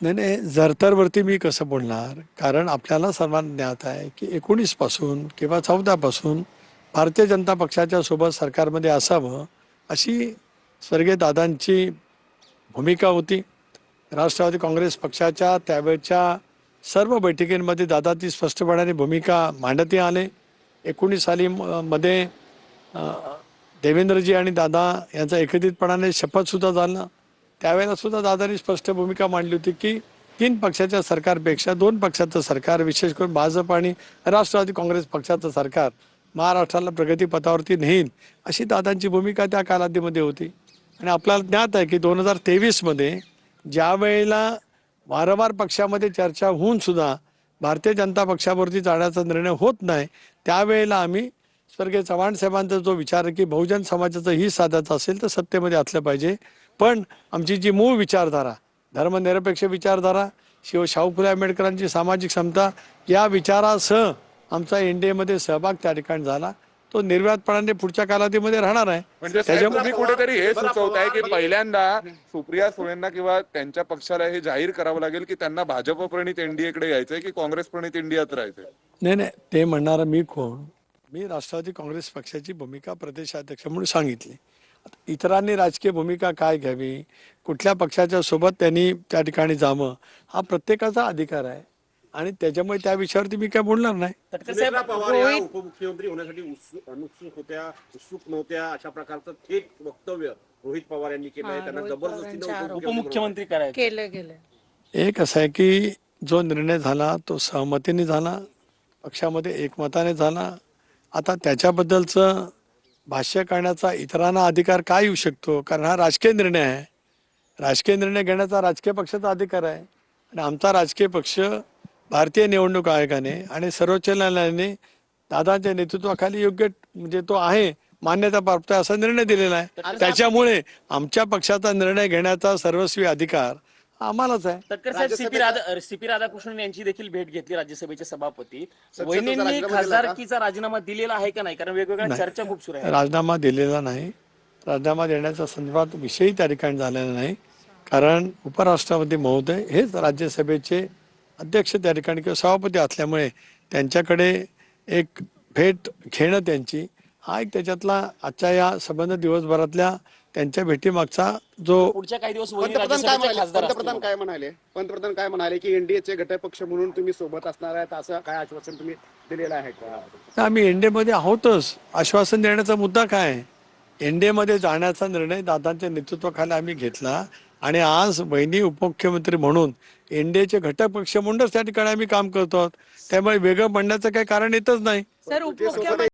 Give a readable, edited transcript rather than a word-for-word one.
नाही नाही, जरतरवरती मी कसं बोलणार, कारण आपल्याला सर्वांना ज्ञात आहे की 19 पासून किंवा 14 पासून भारतीय जनता पक्षाच्या सोबत सरकारमध्ये असावं अशी स्वर्गीय दादांची भूमिका होती. राष्ट्रवादी काँग्रेस पक्षाच्या त्यावेळच्या सर्व बैठकींमध्ये दादा ती स्पष्टपणाने भूमिका मांडते आले. 19 साली मध्ये देवेंद्रजी आणि दादा यांचा एकत्रितपणाने शपथसुद्धा झाला. त्यावेळेला सुद्धा दादांनी स्पष्ट भूमिका मांडली होती की 3 पक्षाच्या सरकारपेक्षा 2 पक्षाचं सरकार, विशेष करून भाजप आणि राष्ट्रवादी काँग्रेस पक्षाचं सरकार महाराष्ट्राला प्रगतीपथावरती नेईल अशी दादांची भूमिका त्या कालावधीमध्ये होती. आणि आपल्याला ज्ञात आहे की 2023 मध्ये ज्या वेळेला वारंवार पक्षामध्ये चर्चा होऊन सुद्धा भारतीय जनता पक्षावरती जाण्याचा निर्णय होत नाही, त्यावेळेला आम्ही स्वर्गीय चव्हाण साहेबांचा जो विचार आहे की बहुजन समाजाचं ही साधायचं असेल तर सत्तेमध्ये असलं पाहिजे, पण आमची जी मूळ विचारधारा, धर्मनिरपेक्ष विचारधारा, शाहू फुले आंबेडकरांची सामाजिक समता या विचारासह आमचा एनडीएमध्ये सहभाग त्या ठिकाणी झाला. तो निर्व्यातपणाने पुढच्या कालावधीमध्ये राहणार आहे. म्हणजे तुम्ही कुठेतरी हे सुचवत आहे की पहिल्यांदा सुप्रिया सुळेंना किंवा त्यांच्या पक्षाला हे जाहीर करावं लागेल की त्यांना भाजप प्रणित एनडीएकडे यायचंय की काँग्रेस प्रणित इंडियात राहायचंय? नाही नाही, ते म्हणणारा मी कोण? मी राष्ट्रवादी काँग्रेस पक्षाची भूमिका प्रदेशाध्यक्ष म्हणून सांगितली. इतरांनी राजकीय भूमिका काय घ्यावी, कुठल्या पक्षाच्या सोबत त्यांनी त्या ठिकाणी जावं, हा प्रत्येकाचा अधिकार आहे आणि त्याच्यामुळे त्या विषयावरती मी काय बोलणार नाही. सुनेत्रा पवार या उपमुख्यमंत्री होण्यासाठी उत्सुक नव्हत्या अशा प्रकारचं थेट वक्तव्य रोहित पवार यांनी केलं आहे. त्यांना जबरदस्तीने उपमुख्यमंत्री करायचं केलं. एक असं आहे की जो निर्णय झाला तो सहमतीने झाला, पक्षामध्ये एकमताने झाला. आता त्याच्याबद्दलचं भाष्य करण्याचा इतरांना अधिकार काय येऊ शकतो? कारण हा राजकीय निर्णय आहे. राजकीय निर्णय घेण्याचा राजकीय पक्षाचा अधिकार आहे आणि आमचा राजकीय पक्ष भारतीय निवडणूक आयोगाने आणि सर्वोच्च न्यायालयाने दादांच्या नेतृत्वाखाली योग्य म्हणजे तो आहे मान्यता प्राप्त असा निर्णय दिलेला आहे. त्याच्यामुळे आमच्या पक्षाचा निर्णय घेण्याचा सर्वस्वी अधिकार आम्हालाच आहे. तटकर साहेब, सीपी राधाकृष्णन यांची देखील भेट घेतली, राज्यसभेचे सभापती. वहिनींनी खासदारकीचा राजीनामा दिलेला आहे का नाही? कारण वेगवेगळ्या चर्चा खूप सुरू आहे. राजीनामा दिलेला नाही. राजीनामा देण्याच्या संदर्भात विषयी त्या ठिकाणी झालेला नाही, कारण उपराष्ट्रपती महोदय हेच राज्यसभेचे अध्यक्ष त्या ठिकाणी किंवा सभापती असल्यामुळे त्यांच्याकडे एक भेट घेणं त्यांची हा एक त्याच्यातला आजच्या या संबंध दिवसभरातल्या त्यांच्या भेटीमागचा जो पुढच्या काही दिवस पंतप्रधान काय म्हणाले की एनडीएचे घटक पक्ष म्हणून तुम्ही सोबत असणार आहेत, असं काय आश्वासन तुम्ही दिलेलं आहे का? आम्ही एनडीए मध्ये आहोतच. आश्वासन देण्याचा मुद्दा काय आहे? एनडीए मध्ये जाण्याचा निर्णय दादांच्या नेतृत्वाखाली आम्ही घेतला आणि आज वहिनी उपमुख्यमंत्री म्हणून एनडीएचे घटक पक्ष म्हणूनच त्या ठिकाणी आम्ही काम करतो. त्यामुळे वेगळं म्हणण्याचं काही कारण येतच नाही. सर, उपमुख्यमंत्री